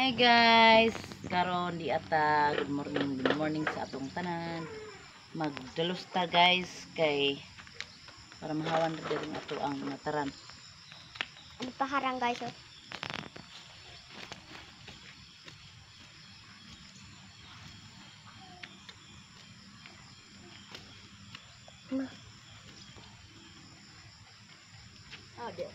Hi guys, karon di ata good morning sa atong tanan. Magdalos ta guys kay para mahawan na din ato ang mga taran. Ano pa harang guys oh. Dia.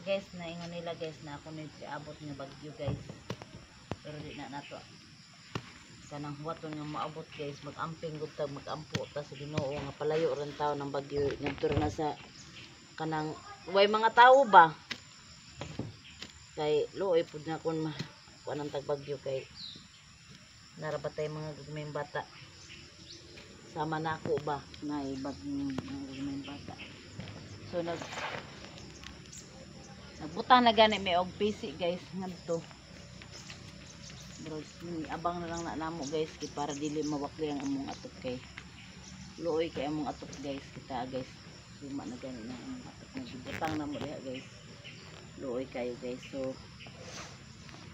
Guys, naingon nila guys na ako may abot nga bagyo guys. Pero di na nato. Kanang huwaton nga maabot guys, mag-amping gud tag mag-ampo ta sa Ginoo nga palayo ran tawo ng bagyo ngadto na sa kanang way mga tao ba. Kay luoy pud na kun kuanang tag bagyo kay narabatay mga gagmayng bata. Sama na ako ba na bagyo mga gagmayng bata. So nagbutang na gani may og PC guys ngadto. Bro, abang na lang na namo guys kay para dili mawakli ang among atok kay luoy kay among atok guys kita guys. Luma na gani na among atok nagbutang na mo diha guys. Luoy kayo guys. So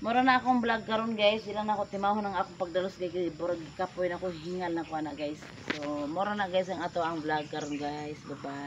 mura na akong vlog karon guys. Ilang na ako timahon ang akong pagdalos guys. Burag kapoy na ko hingal na ko na guys. So mura na guys ang ato ang vlog karon guys. Bye bye.